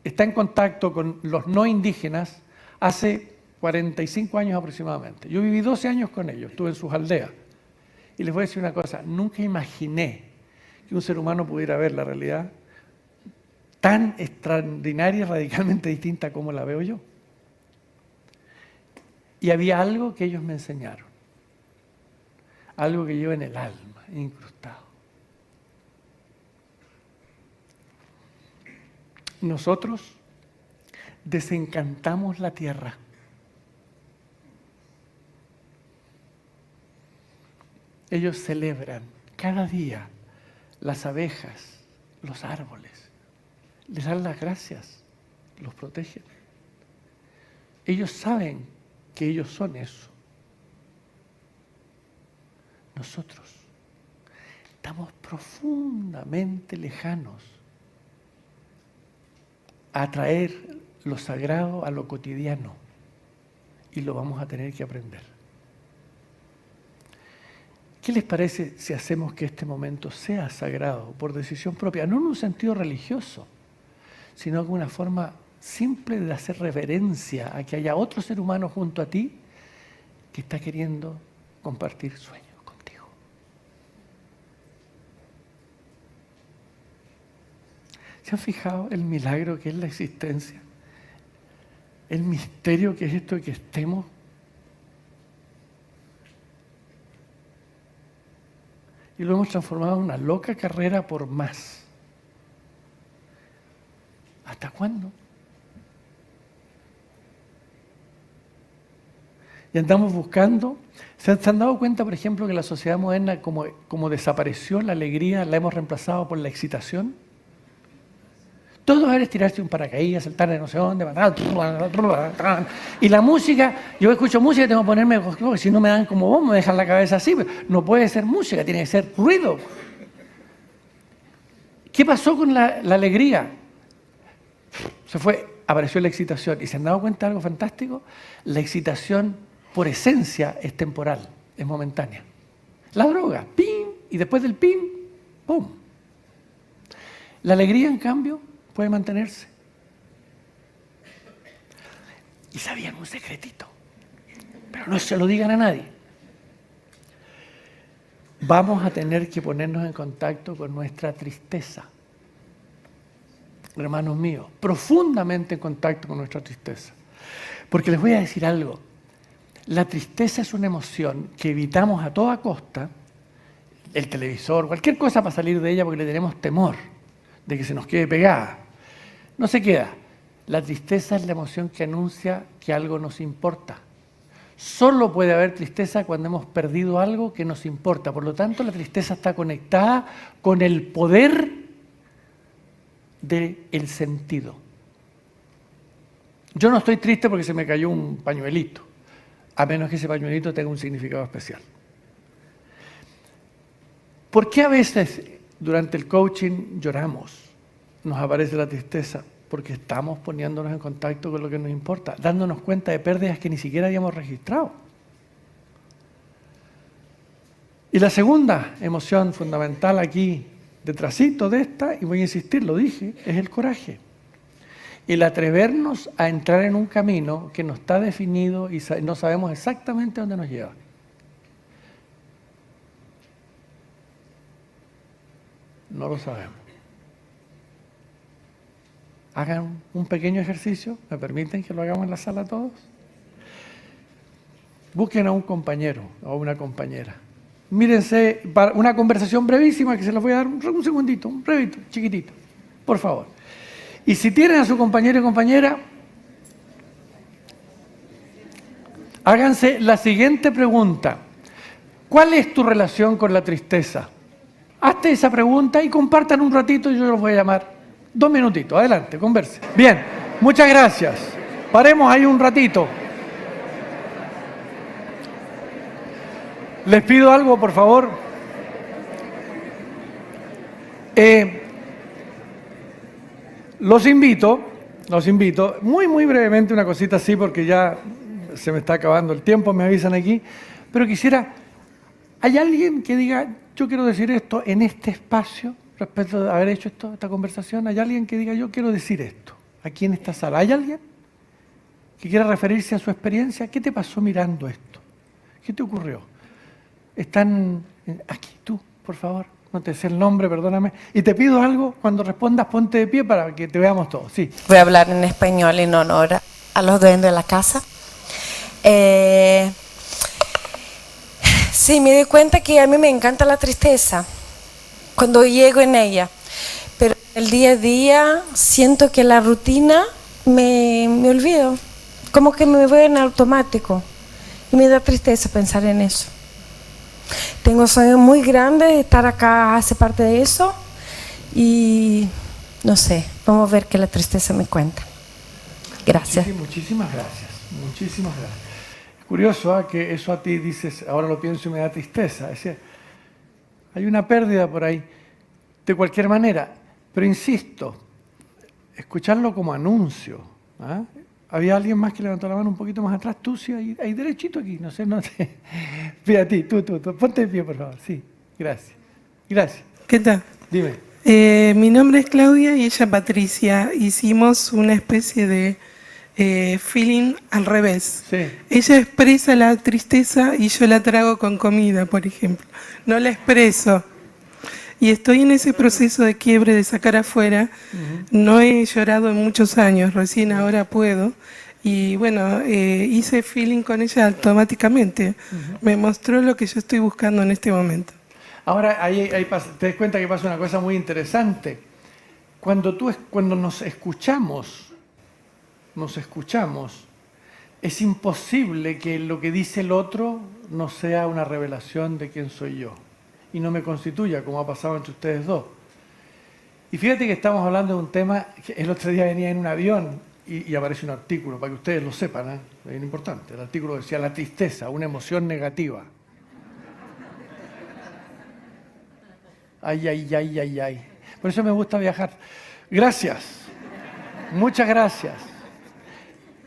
está en contacto con los no indígenas hace 45 años aproximadamente. Yo viví 12 años con ellos, estuve en sus aldeas. Y les voy a decir una cosa, nunca imaginé que un ser humano pudiera ver la realidad tan extraordinaria y radicalmente distinta como la veo yo. Y había algo que ellos me enseñaron, algo que llevo en el alma, incrustado. Nosotros desencantamos la tierra. Ellos celebran cada día las abejas, los árboles, les dan las gracias, los protegen. Ellos saben que ellos son eso. Nosotros estamos profundamente lejanos a traer lo sagrado a lo cotidiano y lo vamos a tener que aprender. ¿Qué les parece si hacemos que este momento sea sagrado por decisión propia? No en un sentido religioso, sino en una forma simple de hacer reverencia a que haya otro ser humano junto a ti que está queriendo compartir sueños contigo. ¿Se han fijado el milagro que es la existencia? El misterio que es esto de que estemos. Y lo hemos transformado en una loca carrera por más. ¿Hasta cuándo? Y andamos buscando. ¿Se han dado cuenta, por ejemplo, que la sociedad moderna, como desapareció la alegría, la hemos reemplazado por la excitación? Todo es tirarse un paracaídas, saltar de no sé dónde, y la música, yo escucho música y tengo que ponerme, porque si no me dan como vos, me dejan la cabeza así, no puede ser música, tiene que ser ruido. ¿Qué pasó con la alegría? Se fue, apareció la excitación, y se han dado cuenta de algo fantástico, la excitación por esencia es temporal, es momentánea. La droga, pim, y después del pim, pum. La alegría, en cambio, puede mantenerse. Y sabían un secretito, pero no se lo digan a nadie. Vamos a tener que ponernos en contacto con nuestra tristeza. Hermanos míos, profundamente en contacto con nuestra tristeza. Porque les voy a decir algo. La tristeza es una emoción que evitamos a toda costa, el televisor, cualquier cosa para salir de ella porque le tenemos temor de que se nos quede pegada. No se queda. La tristeza es la emoción que anuncia que algo nos importa. Solo puede haber tristeza cuando hemos perdido algo que nos importa. Por lo tanto, la tristeza está conectada con el poder del sentido. Yo no estoy triste porque se me cayó un pañuelito, a menos que ese pañuelito tenga un significado especial. ¿Por qué a veces durante el coaching lloramos? Nos aparece la tristeza porque estamos poniéndonos en contacto con lo que nos importa, dándonos cuenta de pérdidas que ni siquiera habíamos registrado. Y la segunda emoción fundamental aquí, detrásito de esta, y voy a insistir, lo dije, es el coraje. El atrevernos a entrar en un camino que no está definido y no sabemos exactamente dónde nos lleva. No lo sabemos. Hagan un pequeño ejercicio, ¿me permiten que lo hagamos en la sala todos? Busquen a un compañero o a una compañera. Mírense, una conversación brevísima que se las voy a dar un segundito, un brevito, chiquitito, por favor. Y si tienen a su compañero y compañera, háganse la siguiente pregunta. ¿Cuál es tu relación con la tristeza? Hazte esa pregunta y compartan un ratito y yo los voy a llamar. 2 minutitos, adelante, converse. Bien, muchas gracias. Paremos ahí un ratito. Les pido algo, por favor. Los invito, muy brevemente, una cosita así, porque ya se me está acabando el tiempo, me avisan aquí, pero quisiera, ¿hay alguien que diga, yo quiero decir esto en este espacio, respecto de haber hecho esta conversación? ¿Hay alguien que diga, yo quiero decir esto, aquí en esta sala? ¿Hay alguien que quiera referirse a su experiencia? ¿Qué te pasó mirando esto? ¿Qué te ocurrió? Están aquí, tú, por favor. No te sé el nombre, perdóname. Y te pido algo, cuando respondas ponte de pie para que te veamos todos. Sí. Voy a hablar en español en honor a los dueños de la casa. Sí, me di cuenta que a mí me encanta la tristeza cuando llego en ella, pero el día a día siento que la rutina me olvido, como que me voy en automático y me da tristeza pensar en eso. Tengo sueños muy grandes, estar acá hace parte de eso y no sé, vamos a ver qué la tristeza me cuenta. Gracias. Muchísimas gracias, muchísimas gracias. Es curioso que eso a ti dices, ahora lo pienso y me da tristeza. Es decir, hay una pérdida por ahí, de cualquier manera, pero insisto, escucharlo como anuncio. ¿Ah? ¿Había alguien más que levantó la mano un poquito más atrás? Tú sí, ahí derechito aquí, no sé, no sé. Fíjate a ti, tú, ponte de pie, por favor. Sí, gracias. Gracias. ¿Qué tal? Dime. Mi nombre es Claudia y ella Patricia. Hicimos una especie de feeling al revés. Sí. Ella expresa la tristeza y yo la trago con comida, por ejemplo. No la expreso. Y estoy en ese proceso de quiebre, de sacar afuera. No he llorado en muchos años, recién ahora puedo. Y bueno, hice feeling con ella automáticamente. Me mostró lo que yo estoy buscando en este momento. Ahora, ahí te das cuenta que pasa una cosa muy interesante. Cuando nos escuchamos, es imposible que lo que dice el otro no sea una revelación de quién soy yo y no me constituya, como ha pasado entre ustedes dos. Y fíjate que estamos hablando de un tema que el otro día venía en un avión y aparece un artículo, para que ustedes lo sepan, es bien importante. El artículo decía: la tristeza, una emoción negativa. Ay. Por eso me gusta viajar. Gracias. Muchas gracias.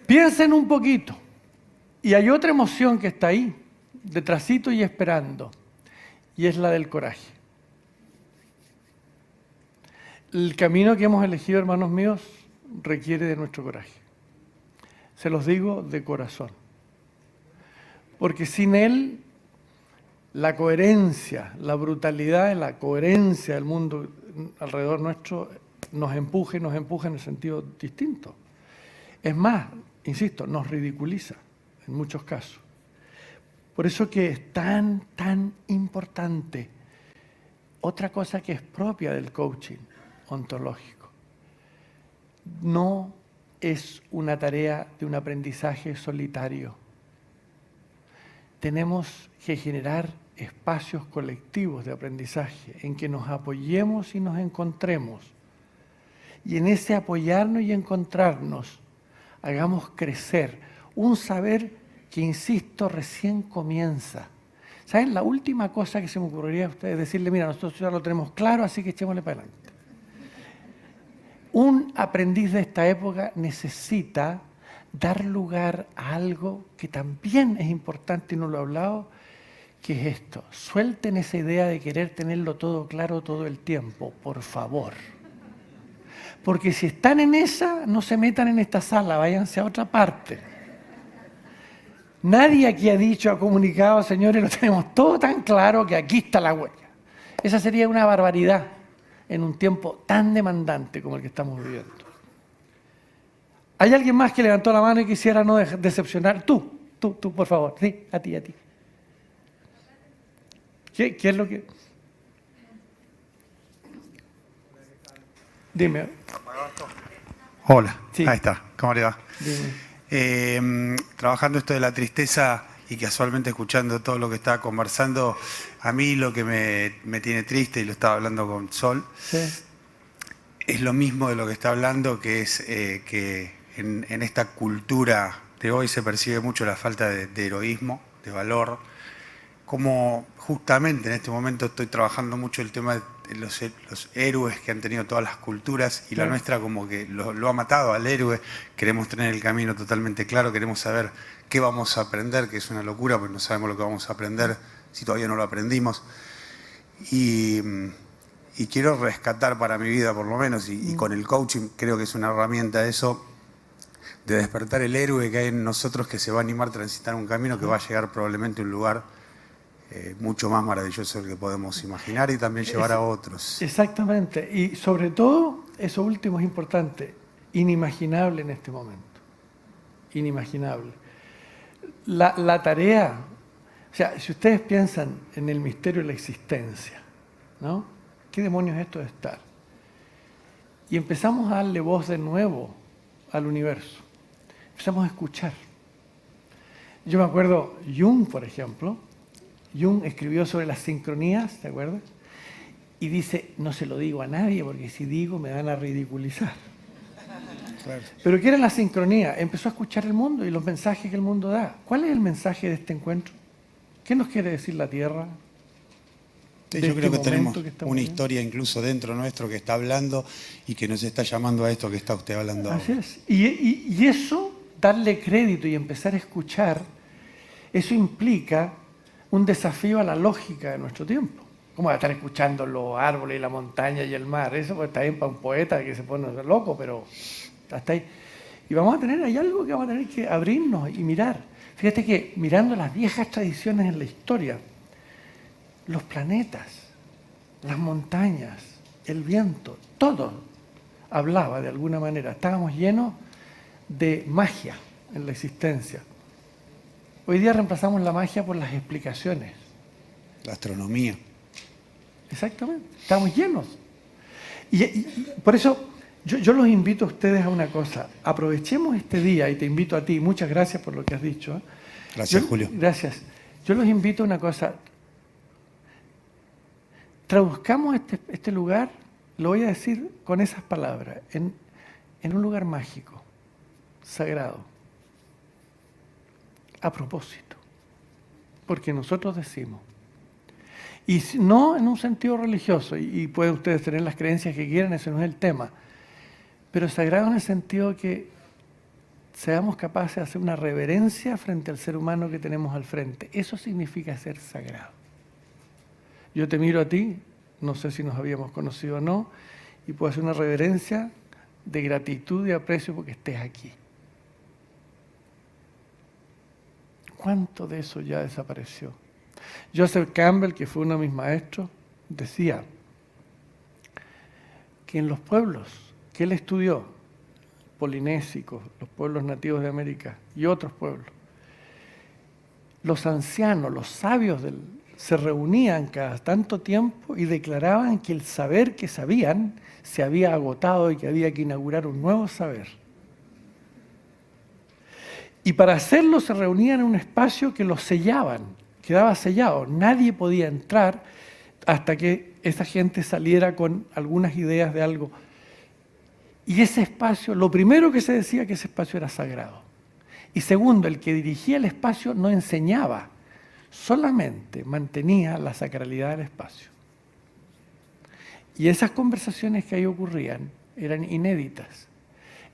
Piensen un poquito. Y hay otra emoción que está ahí, detrásito y esperando. Y es la del coraje. El camino que hemos elegido, hermanos míos, requiere de nuestro coraje. Se los digo de corazón. Porque sin él, la coherencia, la brutalidad, la coherencia del mundo alrededor nuestro nos empuja en el sentido distinto. Es más, insisto, nos ridiculiza en muchos casos. Por eso que es tan importante otra cosa que es propia del coaching ontológico. No es una tarea de un aprendizaje solitario. Tenemos que generar espacios colectivos de aprendizaje en que nos apoyemos y nos encontremos. Y en ese apoyarnos y encontrarnos, hagamos crecer un saber que, insisto, recién comienza. ¿Saben? La última cosa que se me ocurriría a ustedes es decirle: mira, nosotros ya lo tenemos claro, así que echémosle para adelante. Un aprendiz de esta época necesita dar lugar a algo que también es importante y no lo he hablado, que es esto: suelten esa idea de querer tenerlo todo claro todo el tiempo, por favor. Porque si están en esa, no se metan en esta sala, váyanse a otra parte. Nadie aquí ha dicho, ha comunicado: señores, lo tenemos todo tan claro que aquí está la huella. Esa sería una barbaridad en un tiempo tan demandante como el que estamos viviendo. ¿Hay alguien más que levantó la mano y quisiera no decepcionar? Tú, por favor. Sí, a ti. ¿Qué es lo que...? Dime. Hola, Sí. Ahí está, ¿cómo le va? Dime. Trabajando esto de la tristeza y casualmente escuchando todo lo que estaba conversando, a mí lo que me tiene triste, y lo estaba hablando con Sol, Sí. es lo mismo de lo que está hablando, que es que en esta cultura de hoy se percibe mucho la falta de heroísmo, de valor, como justamente en este momento estoy trabajando mucho el tema de los héroes que han tenido todas las culturas, y la nuestra como que lo ha matado al héroe. Queremos tener el camino totalmente claro, queremos saber qué vamos a aprender, que es una locura porque no sabemos lo que vamos a aprender si todavía no lo aprendimos. Y quiero rescatar para mi vida, por lo menos, y con el coaching creo que es una herramienta eso, de despertar el héroe que hay en nosotros, que se va a animar a transitar un camino que va a llegar probablemente a un lugar mucho más maravilloso del que podemos imaginar y también llevar a otros. Exactamente. Y sobre todo, eso último es importante, inimaginable en este momento. Inimaginable. La tarea, o sea, si ustedes piensan en el misterio de la existencia, ¿no? ¿Qué demonios es esto de estar? Y empezamos a darle voz de nuevo al universo. Empezamos a escuchar. Yo me acuerdo, Jung, por ejemplo, Jung escribió sobre las sincronías, ¿te acuerdas? Y dice, no se lo digo a nadie porque si digo me van a ridiculizar. Claro. Pero ¿qué era la sincronía? Empezó a escuchar el mundo y los mensajes que el mundo da. ¿Cuál es el mensaje de este encuentro? ¿Qué nos quiere decir la Tierra? Sí, De yo creo este que tenemos momento que estamos una viviendo. historia incluso dentro nuestro que está hablando y que nos está llamando a esto que está usted hablando Así ahora. es. Y eso, darle crédito y empezar a escuchar, eso implica un desafío a la lógica de nuestro tiempo. ¿Cómo va a estar escuchando los árboles y la montaña y el mar? Eso pues, está bien para un poeta que se pone loco, pero hasta ahí. Y vamos a tener, hay algo que vamos a tener que abrirnos y mirar. Fíjate que mirando las viejas tradiciones en la historia, los planetas, las montañas, el viento, todo hablaba de alguna manera. Estábamos llenos de magia en la existencia. Hoy día reemplazamos la magia por las explicaciones. La astronomía. Exactamente, estamos llenos. Y por eso yo los invito a ustedes a una cosa. Aprovechemos este día y te invito a ti. Muchas gracias por lo que has dicho. ¿Eh? Gracias, Julio. Gracias. Yo los invito a una cosa. Traduzcamos este lugar, lo voy a decir con esas palabras, en un lugar mágico, sagrado, a propósito, porque nosotros decimos, y no en un sentido religioso, y pueden ustedes tener las creencias que quieran, ese no es el tema, pero sagrado en el sentido que seamos capaces de hacer una reverencia frente al ser humano que tenemos al frente. Eso significa ser sagrado. Yo te miro a ti, no sé si nos habíamos conocido o no, y puedo hacer una reverencia de gratitud y aprecio porque estés aquí. ¿Cuánto de eso ya desapareció? Joseph Campbell, que fue uno de mis maestros, decía que en los pueblos que él estudió, polinésicos, los pueblos nativos de América y otros pueblos, los ancianos, los sabios se reunían cada tanto tiempo y declaraban que el saber que sabían se había agotado y que había que inaugurar un nuevo saber. Y para hacerlo se reunían en un espacio que los sellaban, quedaba sellado. Nadie podía entrar hasta que esa gente saliera con algunas ideas de algo. Y ese espacio, lo primero que se decía que ese espacio era sagrado. Y segundo, el que dirigía el espacio no enseñaba, solamente mantenía la sacralidad del espacio. Y esas conversaciones que ahí ocurrían eran inéditas.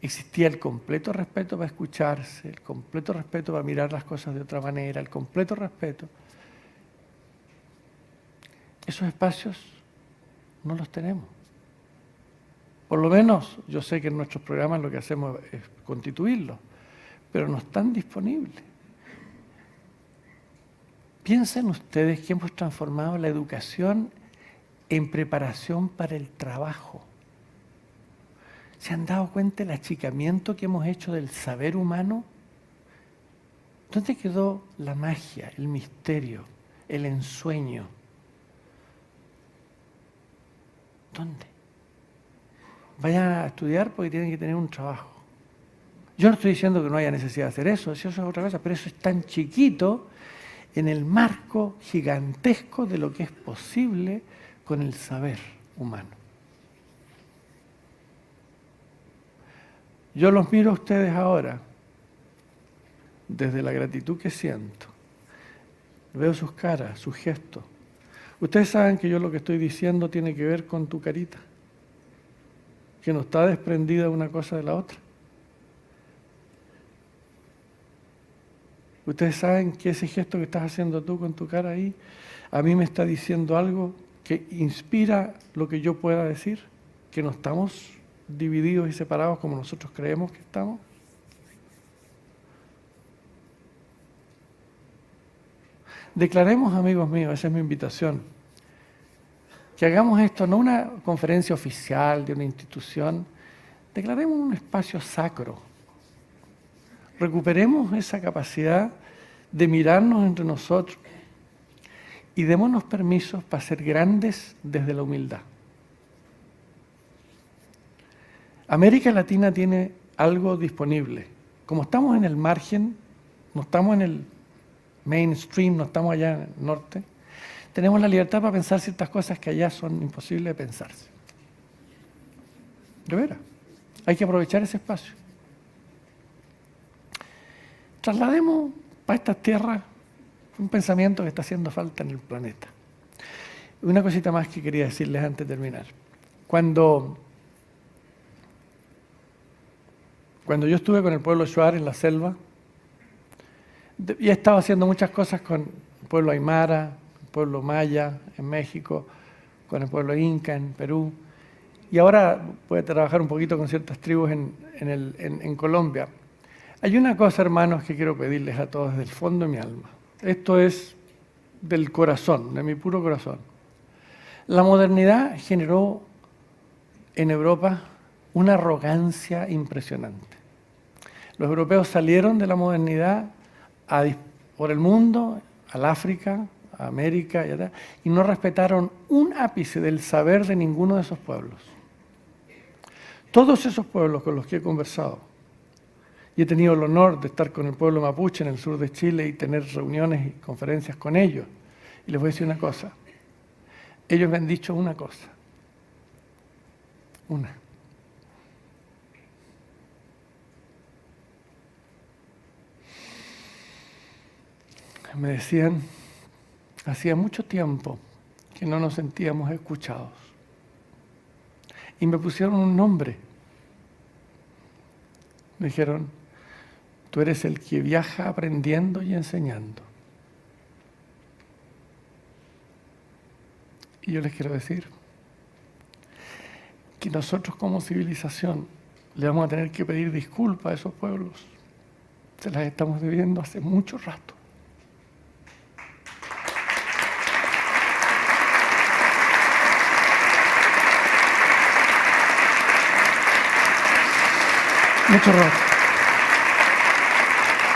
Existía el completo respeto para escucharse, el completo respeto para mirar las cosas de otra manera, el completo respeto. Esos espacios no los tenemos. Por lo menos, yo sé que en nuestros programas lo que hacemos es constituirlos, pero no están disponibles. Piensen ustedes que hemos transformado la educación en preparación para el trabajo. ¿Se han dado cuenta del achicamiento que hemos hecho del saber humano? ¿Dónde quedó la magia, el misterio, el ensueño? ¿Dónde? Vayan a estudiar porque tienen que tener un trabajo. Yo no estoy diciendo que no haya necesidad de hacer eso es otra cosa, pero eso es tan chiquito en el marco gigantesco de lo que es posible con el saber humano. Yo los miro a ustedes ahora, desde la gratitud que siento. Veo sus caras, sus gestos. Ustedes saben que yo lo que estoy diciendo tiene que ver con tu carita, que no está desprendida una cosa de la otra. Ustedes saben que ese gesto que estás haciendo tú con tu cara ahí, a mí me está diciendo algo que inspira lo que yo pueda decir, que no estamos divididos y separados como nosotros creemos que estamos. Declaremos, amigos míos, esa es mi invitación, que hagamos esto no una conferencia oficial de una institución, declaremos un espacio sacro. Recuperemos esa capacidad de mirarnos entre nosotros y démonos permisos para ser grandes desde la humildad. América Latina tiene algo disponible. Como estamos en el margen, no estamos en el mainstream, no estamos allá en el norte, tenemos la libertad para pensar ciertas cosas que allá son imposibles de pensarse. De veras, hay que aprovechar ese espacio. Traslademos para estas tierras un pensamiento que está haciendo falta en el planeta. Una cosita más que quería decirles antes de terminar. Cuando yo estuve con el pueblo Shuar en la selva, y he estado haciendo muchas cosas con el pueblo Aymara, el pueblo Maya en México, con el pueblo Inca en Perú, y ahora voy a trabajar un poquito con ciertas tribus en Colombia. Hay una cosa, hermanos, que quiero pedirles a todos desde el fondo de mi alma. Esto es del corazón, de mi puro corazón. La modernidad generó en Europa una arrogancia impresionante. Los europeos salieron de la modernidad por el mundo, al África, a América y no respetaron un ápice del saber de ninguno de esos pueblos. Todos esos pueblos con los que he conversado, y he tenido el honor de estar con el pueblo mapuche en el sur de Chile y tener reuniones y conferencias con ellos, y les voy a decir una cosa, ellos me han dicho una cosa, me decían, hacía mucho tiempo que no nos sentíamos escuchados. Y me pusieron un nombre. Me dijeron, tú eres el que viaja aprendiendo y enseñando. Y yo les quiero decir que nosotros como civilización le vamos a tener que pedir disculpas a esos pueblos. Se las estamos debiendo hace mucho rato. Mucho rato.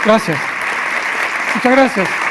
Gracias. Muchas gracias.